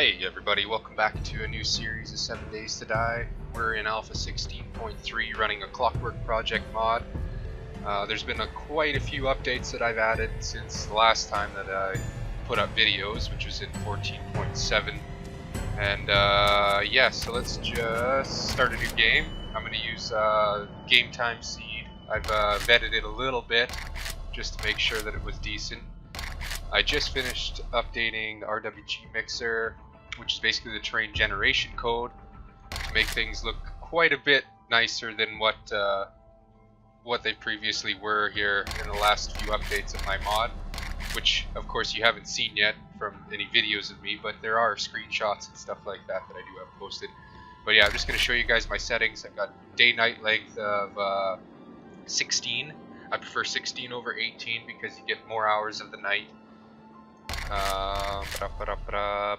Hey everybody, welcome back to a new series of 7 Days to Die. We're in Alpha 16.3 running a Clockwork Project Mod. There's been quite a few updates that I've added since the last time that I put up videos, which was in 14.7. And yeah, so let's just start a new game. I'm going to use Game Time Seed. I've vetted it a little bit just to make sure that it was decent. I just finished updating the RWG mixer, which is basically the terrain generation code, to make things look quite a bit nicer than what they previously were here in the last few updates of my mod, which of course you haven't seen yet from any videos of me, but there are screenshots and stuff like that that I do have posted. But yeah, I'm just going to show you guys my settings. I've got day-night length of 16. I prefer 16 over 18 because you get more hours of the night.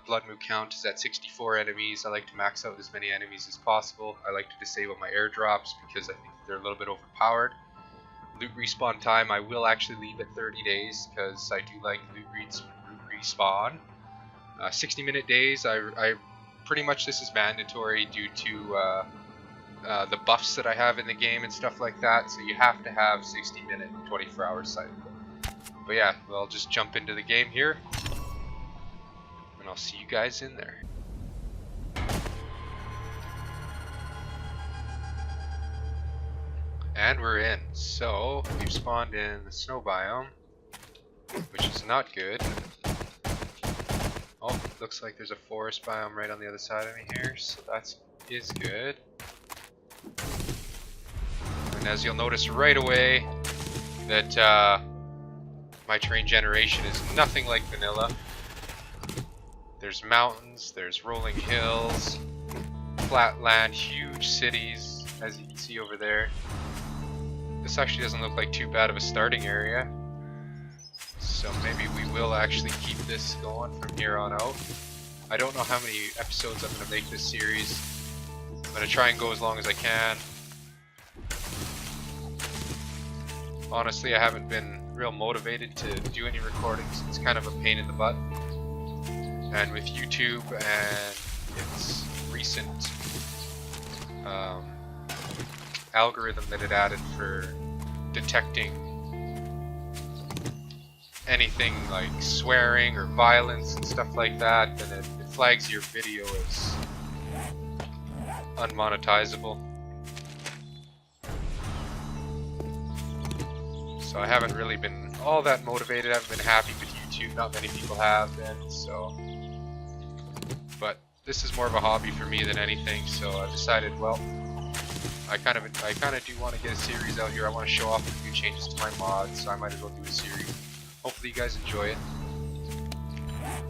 Blood moon count is at 64 enemies. I like to max out as many enemies as possible. I like to disable my airdrops because I think they're a little bit overpowered. Loot respawn time I will actually leave at 30 days because I do like loot respawn. 60-minute days, I pretty much, this is mandatory due to the buffs that I have in the game and stuff like that, so you have to have 60-minute 24-hour cycle. But yeah, I'll just jump into the game here, and I'll see you guys in there. And we're in. So, we've spawned in the snow biome, which is not good. Oh, looks like there's a forest biome right on the other side of me here, so that is good. And as you'll notice right away, that my terrain generation is nothing like vanilla. There's mountains, there's rolling hills, flat land, huge cities, as you can see over there. This actually doesn't look like too bad of a starting area, so maybe we will actually keep this going from here on out. I don't know how many episodes I'm going to make this series. I'm going to try and go as long as I can. Honestly, I haven't been real motivated to do any recordings. It's kind of a pain in the butt. And with YouTube and its recent algorithm that it added for detecting anything like swearing or violence and stuff like that, then it flags your video as unmonetizable. So I haven't really been all that motivated. I haven't been happy with YouTube. Not many people have been, so. But this is more of a hobby for me than anything. So I decided, well, I kind of do want to get a series out here. I want to show off a few changes to my mods, so I might as well do a series. Hopefully you guys enjoy it.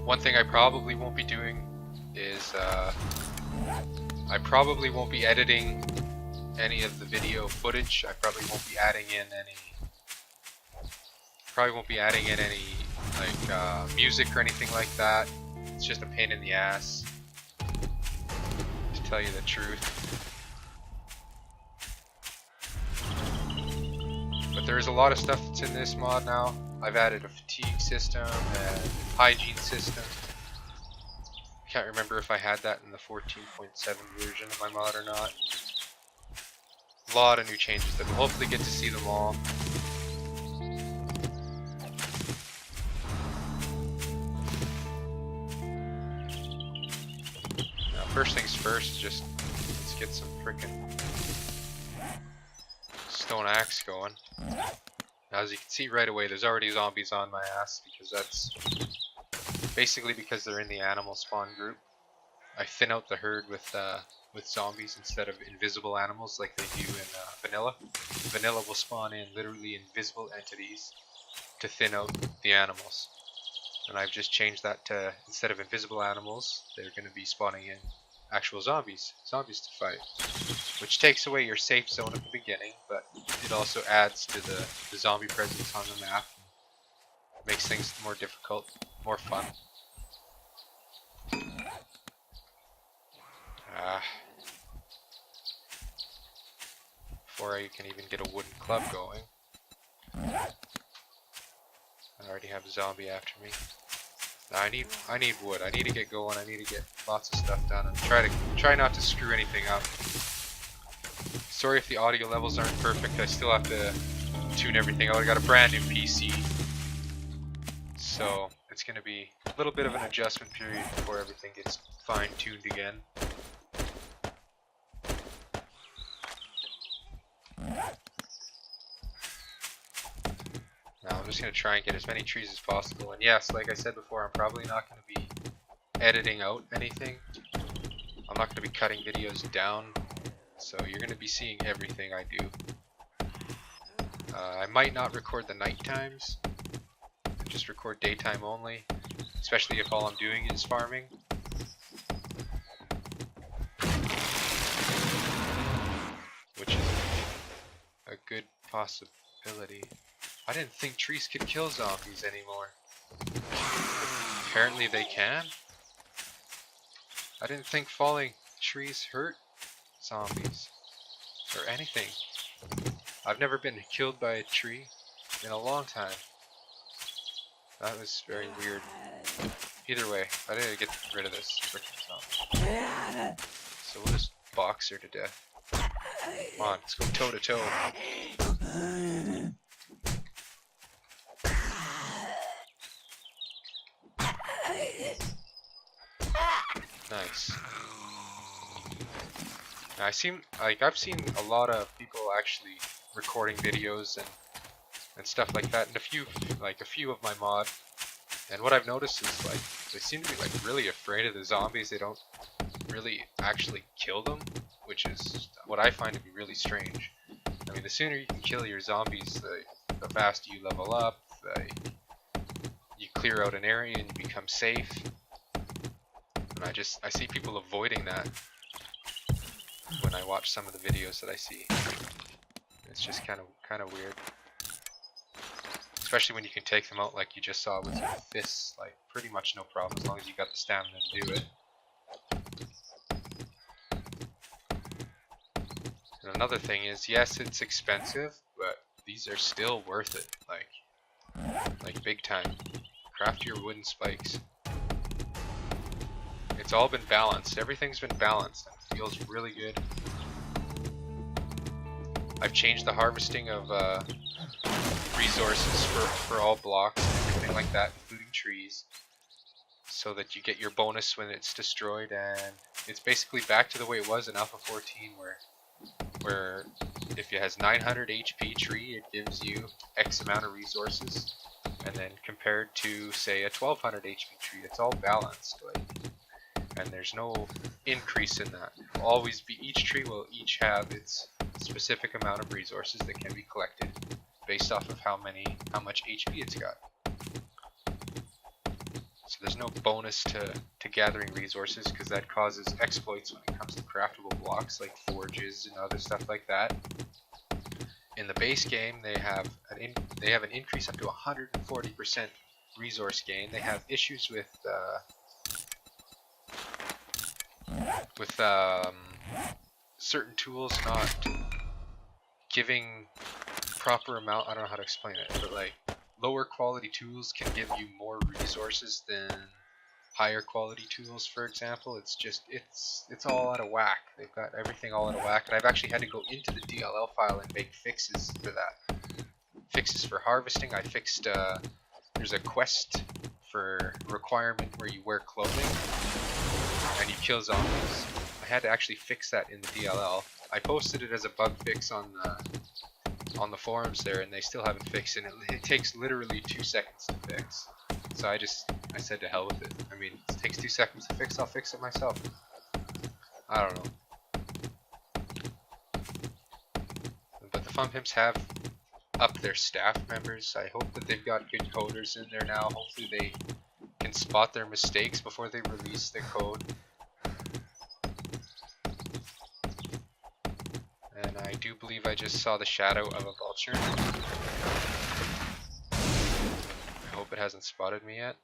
One thing I probably won't be doing is I probably won't be editing any of the video footage. I probably won't be adding in any. Probably won't be adding in any like music or anything like that. It's just a pain in the ass, to tell you the truth. But there is a lot of stuff that's in this mod now. I've added a fatigue system and hygiene system. Can't remember if I had that in the 14.7 version of my mod or not. A lot of new changes that we'll hopefully get to see them all. First things first, just let's get some frickin' stone axe going. Now, as you can see right away, there's already zombies on my ass because that's basically because they're in the animal spawn group. I thin out the herd with zombies instead of invisible animals like they do in vanilla. Vanilla will spawn in literally invisible entities to thin out the animals. And I've just changed that to, instead of invisible animals, they're going to be spawning in actual zombies to fight, which takes away your safe zone at the beginning, but it also adds to the zombie presence on the map, makes things more difficult, more fun. Before I can even get a wooden club going, I already have a zombie after me. I need wood. I need to get going. I need to get lots of stuff done and try not to screw anything up. Sorry if the audio levels aren't perfect. I still have to tune everything out. I got a brand new PC, so it's going to be a little bit of an adjustment period before everything gets fine-tuned again. Now I'm just going to try and get as many trees as possible. And yes, like I said before, I'm probably not going to be editing out anything. I'm not going to be cutting videos down, so you're going to be seeing everything I do. I might not record the night times, just record daytime only, especially if all I'm doing is farming. Which is a good possibility. I didn't think trees could kill zombies anymore. Apparently they can. I didn't think falling trees hurt zombies or anything. I've never been killed by a tree in a long time. That was very weird. Either way, I need to get rid of this freaking zombie. So we'll just box her to death. Come on, let's go toe to toe. Nice. Now I've seen a lot of people actually recording videos and stuff like that, and a few of my mod. And what I've noticed is like they seem to be like really afraid of the zombies. They don't really actually kill them, which is what I find to be really strange. I mean, the sooner you can kill your zombies, the faster you level up. You clear out an area and you become safe. And I see people avoiding that when I watch some of the videos that I see. It's just kind of weird. Especially when you can take them out like you just saw with your fists, like pretty much no problem as long as you got the stamina to do it. And another thing is, yes, it's expensive, but these are still worth it, like big time. Craft your wooden spikes. It's all been balanced. Everything's been balanced. It feels really good. I've changed the harvesting of resources for all blocks and everything like that, including trees, so that you get your bonus when it's destroyed. And it's basically back to the way it was in Alpha 14, where if it has 900 HP tree, it gives you X amount of resources, and then compared to say a 1200 HP tree, it's all balanced, and there's no increase in that. It'll always be, each tree will each have its specific amount of resources that can be collected based off of how much HP it's got. So there's no bonus to gathering resources, because that causes exploits when it comes to craftable blocks like forges and other stuff like that. In the base game, they have an increase up to 140% resource gain. They have issues with certain tools not giving proper amount. I don't know how to explain it, but like lower quality tools can give you more resources than higher quality tools, for example. It's just it's all out of whack. They've got everything all out of whack, and I've actually had to go into the DLL file and make fixes for that. Fixes for harvesting. I fixed there's a quest for requirement where you wear clothing and you kill zombies. I had to actually fix that in the DLL. I posted it as a bug fix on the forums there, and they still haven't fixed it. It takes literally 2 seconds to fix. So I said to hell with it. I mean, it takes 2 seconds to fix, I'll fix it myself. I don't know. But the Fun Pimps have upped their staff members. I hope that they've got good coders in there now. Hopefully they can spot their mistakes before they release the code. And I do believe I just saw the shadow of a vulture. I hope it hasn't spotted me yet.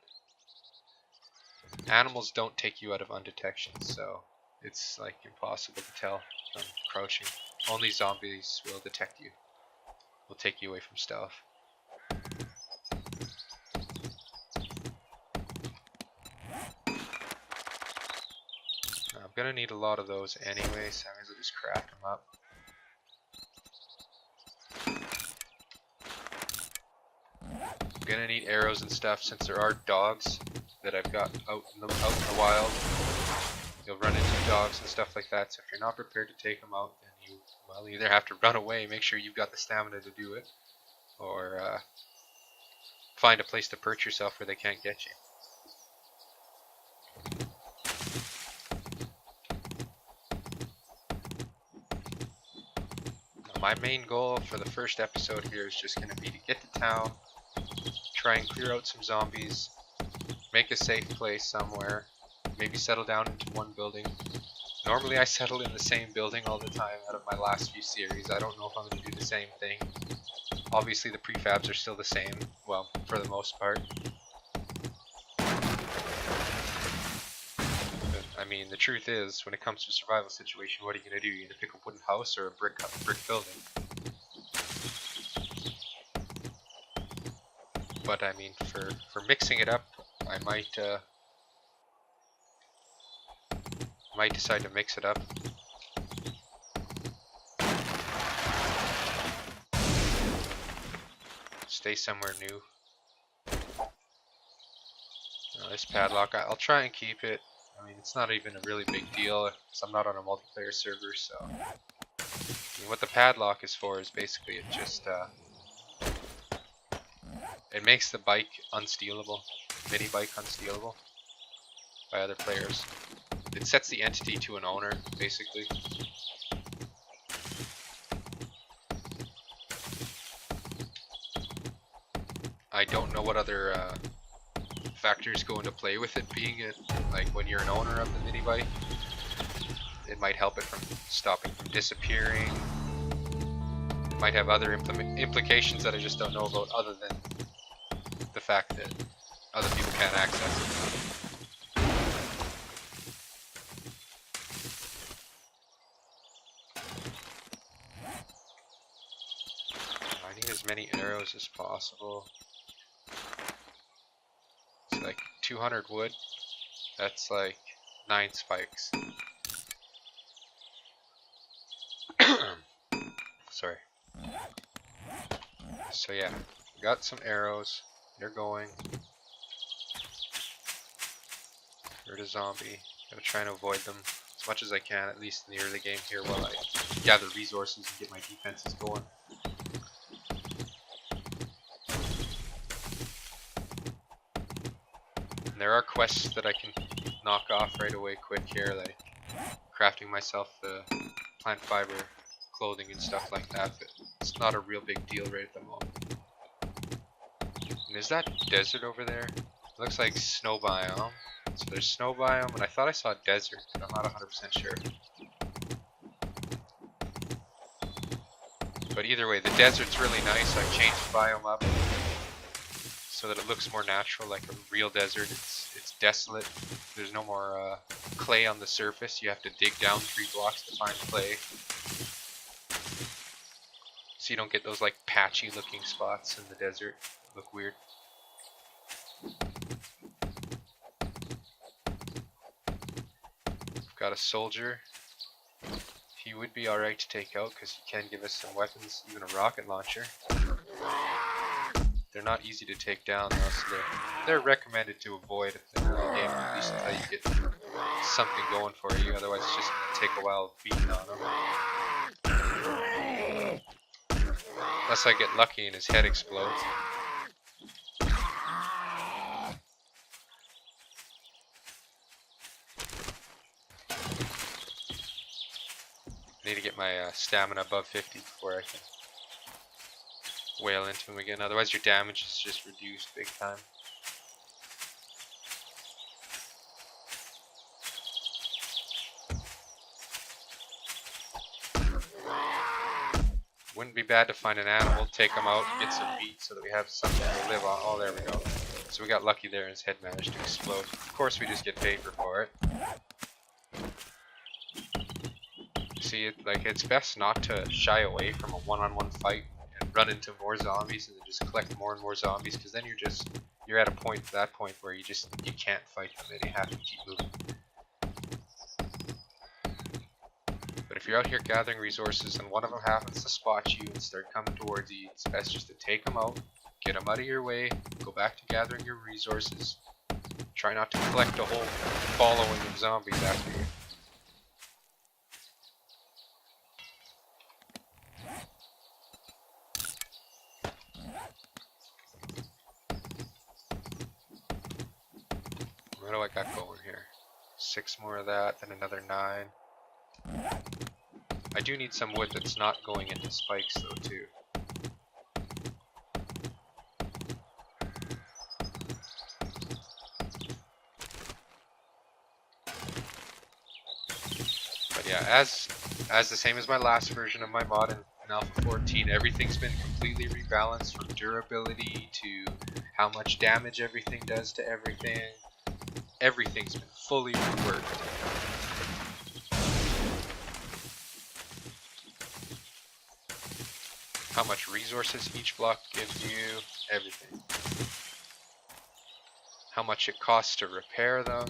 Animals don't take you out of undetection, so it's like impossible to tell from crouching. Only zombies will detect you. Will take you away from stealth. gonna need a lot of those anyway, so I might as well just craft them up. I'm gonna need arrows and stuff since there are dogs that I've got out in the wild. You'll run into dogs and stuff like that, so if you're not prepared to take them out, then you, well, either have to run away, make sure you've got the stamina to do it, or find a place to perch yourself where they can't get you. My main goal for the first episode here is just going to be to get to town, try and clear out some zombies, make a safe place somewhere, maybe settle down into one building. Normally I settle in the same building all the time out of my last few series. I don't know if I'm going to do the same thing. Obviously the prefabs are still the same, well, for the most part. But, I mean, the truth is, when it comes to a survival situation, what are you going to do? You're going to pick a wooden house or a brick building. But I mean, for mixing it up, I might decide to mix it up. Stay somewhere new. This padlock, I'll try and keep it. I mean, it's not even a really big deal because I'm not on a multiplayer server, so. I mean, what the padlock is for is basically it just it makes the bike unstealable, mini bike unstealable by other players. It sets the entity to an owner, basically. I don't know what other factors go into play with it being it, like when you're an owner of the mini bike. It might help it from stopping from disappearing. It might have other implications that I just don't know about, other than the fact that other people can't access it. I need as many arrows as possible. It's like 200 wood. That's like 9 spikes. Sorry. So yeah, got some arrows. They're going. Heard a zombie. Gotta try and avoid them as much as I can, at least in the early game here, while I gather resources and get my defenses going. And there are quests that I can knock off right away quick here, like crafting myself the plant fiber clothing and stuff like that, but it's not a real big deal right at the moment. And is that desert over there? It looks like snow biome. So there's snow biome, and I thought I saw desert, but I'm not 100% sure. But either way, the desert's really nice. I've changed the biome up so that it looks more natural, like a real desert. It's desolate. There's no more clay on the surface. You have to dig down 3 blocks to find clay. So you don't get those like patchy looking spots in the desert that look weird. I've got a soldier. He would be alright to take out because he can give us some weapons, even a rocket launcher. They're not easy to take down though, so they're recommended to avoid in the early game, at least until you get something going for you. Otherwise it's just going to take a while beating on them. Unless I get lucky and his head explodes. I need to get my stamina above 50 before I can wail into him again. Otherwise your damage is just reduced big time. Wouldn't be bad to find an animal, take him out, get some meat so that we have something to live on. Oh, there we go. So we got lucky there and his head managed to explode. Of course we just get paper for it. See, like, it's best not to shy away from a one-on-one fight and run into more zombies and then just collect more and more zombies, because then you're at that point where you can't fight them and you have to keep moving. if you're out here gathering resources and one of them happens to spot you and start coming towards you, it's best just to take them out, get them out of your way, go back to gathering your resources. Try not to collect a whole following of zombies after you. What do I got going here? 6 more of that, then another 9. I do need some wood that's not going into spikes though too. But yeah, as the same as my last version of my mod in Alpha 14, everything's been completely rebalanced from durability to how much damage everything does to everything. Everything's been fully reworked. How much resources each block gives you, everything. How much it costs to repair them,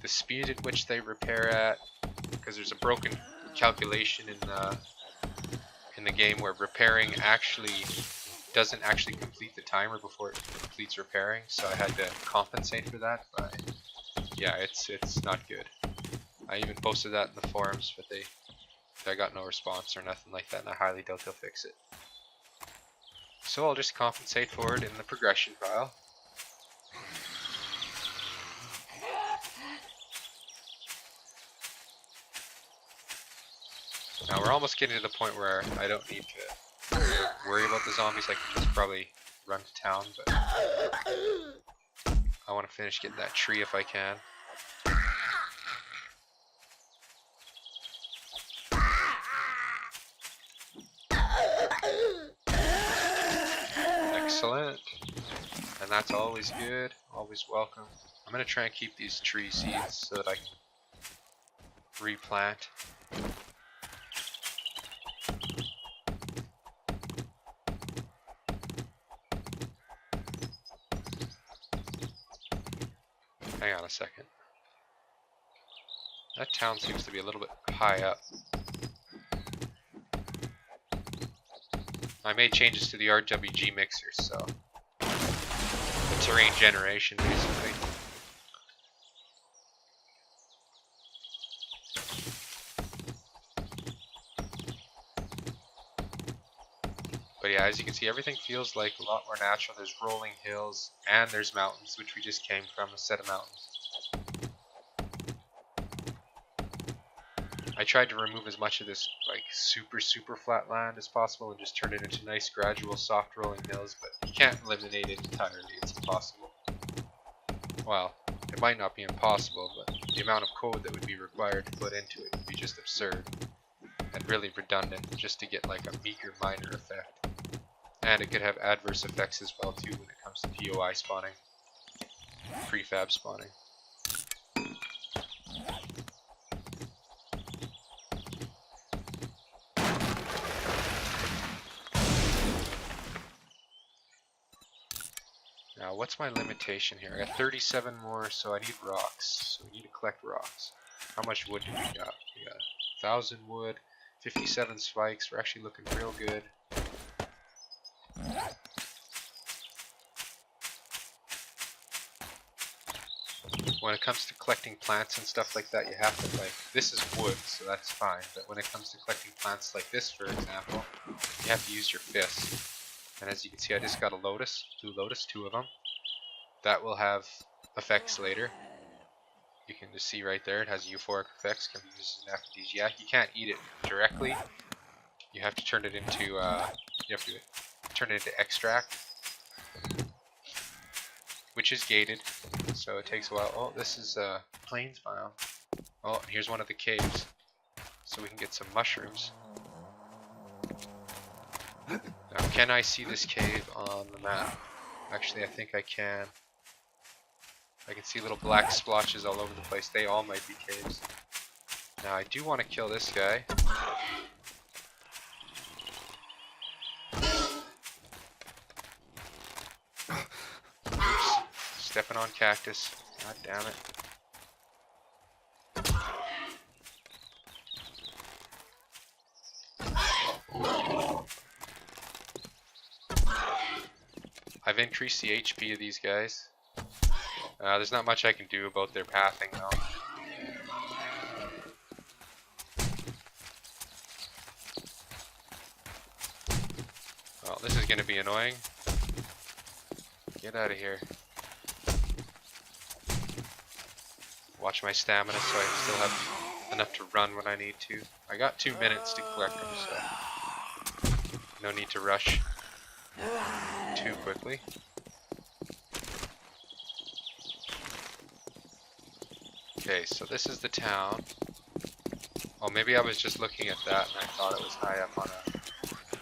the speed at which they repair at, because there's a broken calculation in the game where repairing doesn't actually complete the timer before it completes repairing, so I had to compensate for that. But yeah, it's not good. I even posted that in the forums, but I got no response or nothing like that, and I highly doubt they'll fix it. So I'll just compensate for it in the progression file. Now we're almost getting to the point where I don't need to worry about the zombies. I can just probably run to town, but I want to finish getting that tree if I can. Excellent. And that's always good, always welcome. I'm going to try and keep these tree seeds so that I can replant. Hang on a second. That town seems to be a little bit high up. I made changes to the RWG mixer, so the terrain generation basically. But yeah, as you can see, everything feels like a lot more natural. There's rolling hills and there's mountains, which we just came from, a set of mountains. I tried to remove as much of this like super flat land as possible and just turn it into nice gradual soft rolling hills, but you can't eliminate it entirely. It's impossible. Well, it might not be impossible, but the amount of code that would be required to put into it would be just absurd and really redundant just to get like a meager minor effect. And it could have adverse effects as well too when it comes to POI spawning, prefab spawning. Now, what's my limitation here? I got 37 more, so I need rocks. So we need to collect rocks. How much wood do we got? We got 1,000 wood, 57 spikes. We're actually looking real good. When it comes to collecting plants and stuff like that, you have to like, this is wood, so that's fine. But when it comes to collecting plants like this, for example, you have to use your fist. And as you can see, I just got a lotus, blue lotus, 2 of them. That will have effects later. You can just see right there, it has euphoric effects, can be used as an aphrodisiac. You can't eat it directly. You have to turn it into, extract, which is gated, so it takes a while. Oh, this is a plains biome. Oh, and here's one of the caves, so we can get some mushrooms. Now, can I see this cave on the map? Actually, I think I can. I can see little black splotches all over the place. They all might be caves. Now, I do want to kill this guy. Oops. Stepping on cactus. God damn it. I've increased the HP of these guys. There's not much I can do about their pathing though. Well, this is going to be annoying. Get out of here. Watch my stamina so I still have enough to run when I need to. I got 2 minutes to collect them, so no need to rush too quickly. Okay, so this is the town. Oh, maybe I was just looking at that and I thought it was high up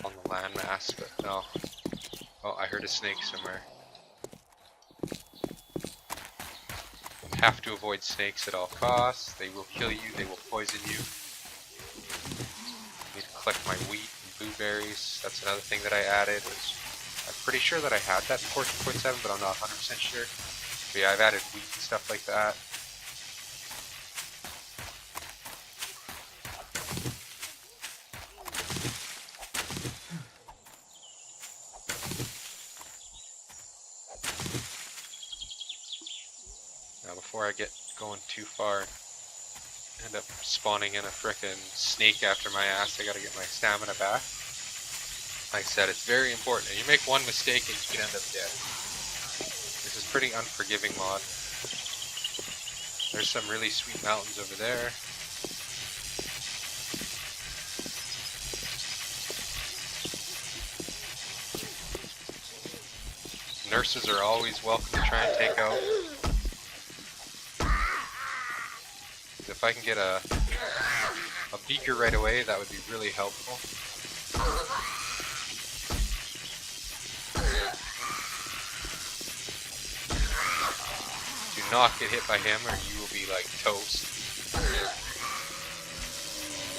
on the landmass, but no. Oh, I heard a snake somewhere. Have to avoid snakes at all costs. They will kill you, they will poison you. Need to collect my wheat and blueberries. That's another thing that I added, which I'm pretty sure that I had that in 14.7, but I'm not 100% sure. But yeah, I've added wheat and stuff like that. Now before I get going too far, end up spawning in a frickin' snake after my ass, I gotta get my stamina back. Like I said, it's very important. You make one mistake and you can end up dead. This is pretty unforgiving mod. There's some really sweet mountains over there. Nurses are always welcome to try and take out. If I can get a beaker right away, that would be really helpful. Do not get hit by him or you will be like toast.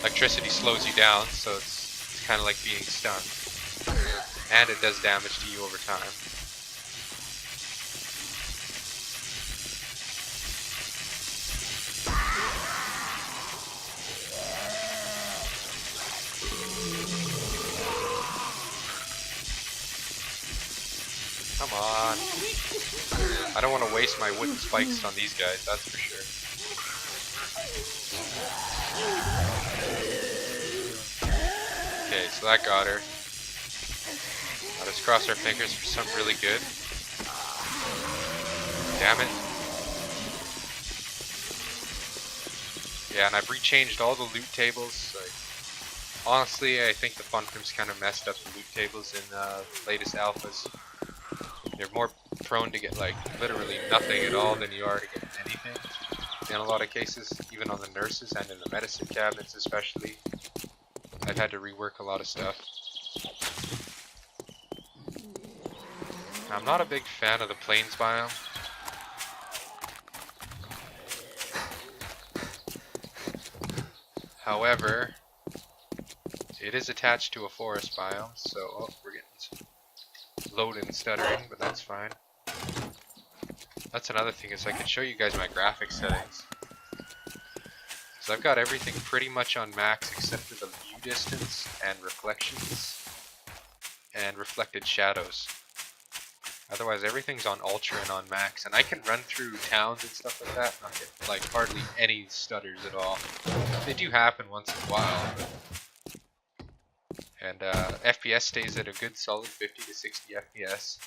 Electricity slows you down, so it's kind of like being stunned. And it does damage to you over time. Come on. I don't want to waste my wooden spikes on these guys, that's for sure. Okay, so that got her. Now let's cross our fingers for something really good. Damn it. Yeah, and I've rechanged all the loot tables. Like, honestly, I think the fun firms kind of messed up the loot tables in the latest alphas. You're more prone to get like literally nothing at all than you are to get anything in a lot of cases, even on the nurses and in the medicine cabinets especially. I've had to rework a lot of stuff. I'm not a big fan of the plains biome. However, it is attached to a forest biome, so oh, we're getting some loading and stuttering, but that's fine. That's another thing, is I can show you guys my graphics settings. So I've got everything pretty much on max except for the view distance and reflections and reflected shadows. Otherwise everything's on ultra and on max, and I can run through towns and stuff like that and not get like hardly any stutters at all. They do happen once in a while, but and FPS stays at a good solid 50 to 60 FPS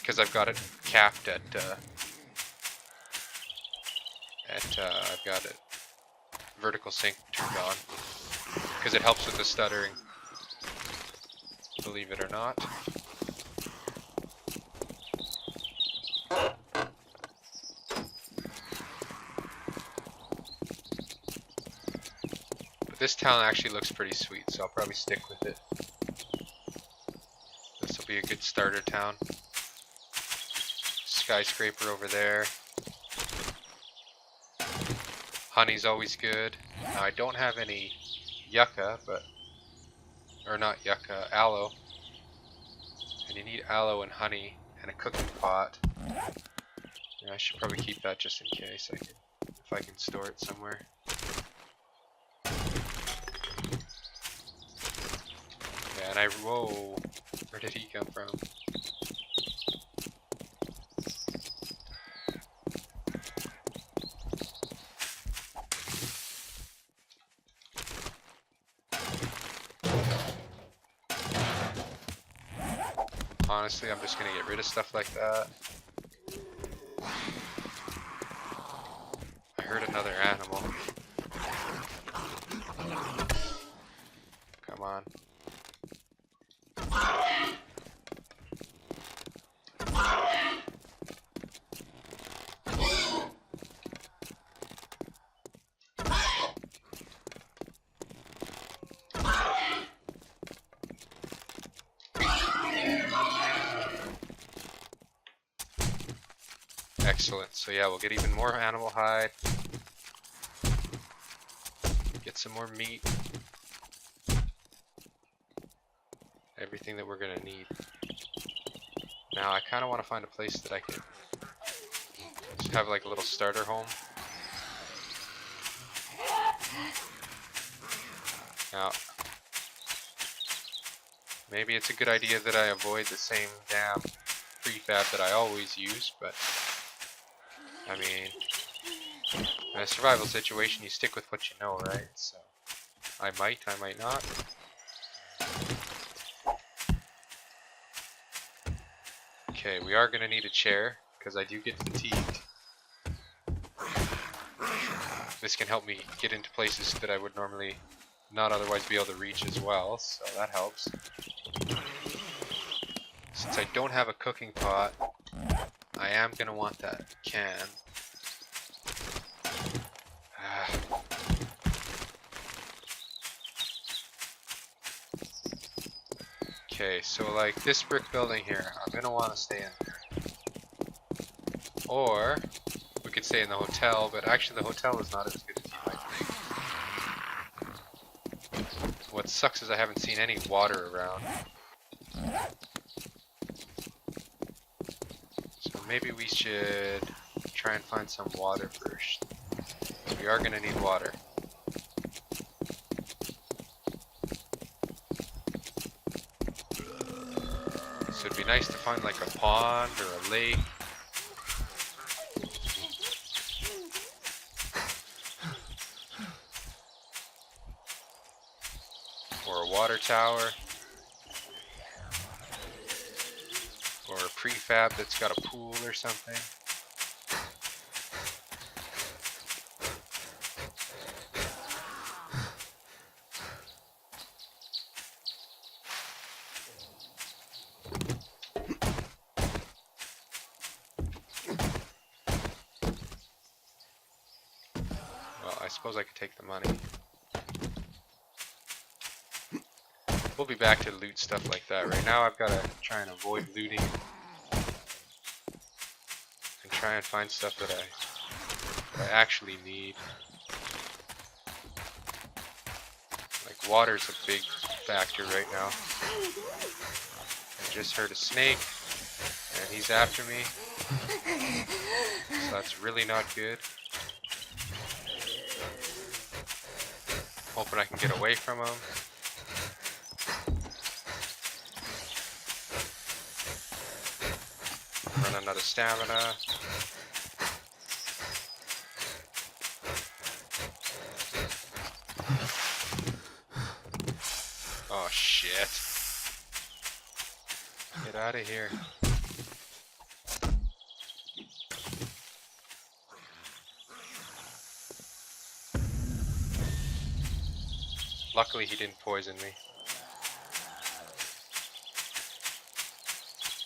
because I've got it capped at I've got it vertical sync turned on because it helps with the stuttering, believe it or not. This town actually looks pretty sweet, so I'll probably stick with it. This will be a good starter town. Skyscraper over there. Honey's always good. Now I don't have any yucca, or not yucca, aloe. And you need aloe and honey and a cooking pot. Yeah, I should probably keep that just in case if I can store it somewhere. And whoa, Where did he come from? Honestly, I'm just gonna get rid of stuff like that. I heard another animal. Come on. Excellent. So yeah, we'll get even more animal hide. Get some more meat. Everything that we're gonna need. Now I kind of want to find a place that I can just have like a little starter home. Now, maybe it's a good idea that I avoid the same damn prefab that I always use, but I mean, in a survival situation, you stick with what you know, right? So, I might not. Okay, we are going to need a chair, because I do get fatigued. This can help me get into places that I would normally not otherwise be able to reach as well, so that helps. Since I don't have a cooking pot, I am going to want that can. Okay, so like this brick building here, I'm going to want to stay in there. Or we could stay in the hotel, but actually the hotel is not as good as you might think. What sucks is I haven't seen any water around. So maybe we should try and find some water first. We are going to need water. So it'd be nice to find like a pond or a lake. Or a water tower. Or a prefab that's got a pool or something. Well, I suppose I could take the money. We'll be back to loot stuff like that. Right now I've got to try and avoid looting. And try and find stuff that I actually need. Like water's a big factor right now. I just heard a snake and he's after me. So that's really not good. Hoping I can get away from him. Running out of stamina. Oh shit. Get out of here. Luckily he didn't poison me.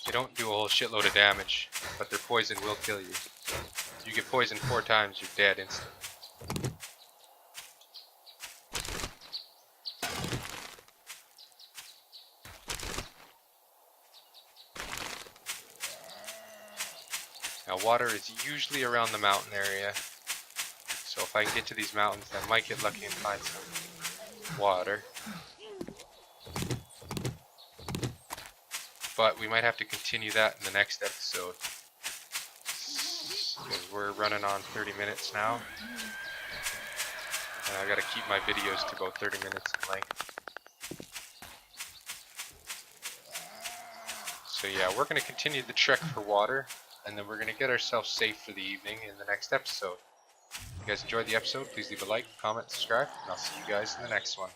They don't do a whole shitload of damage, but their poison will kill you. If you get poisoned 4 times, you're dead instantly. Now water is usually around the mountain area, so if I can get to these mountains I might get lucky and find some water. But we might have to continue that in the next episode, because we're running on 30 minutes now, and I gotta keep my videos to about 30 minutes in length. So yeah, we're going to continue the trek for water, and then we're going to get ourselves safe for the evening in the next episode. If you guys enjoyed the episode, please leave a like, comment, subscribe, and I'll see you guys in the next one.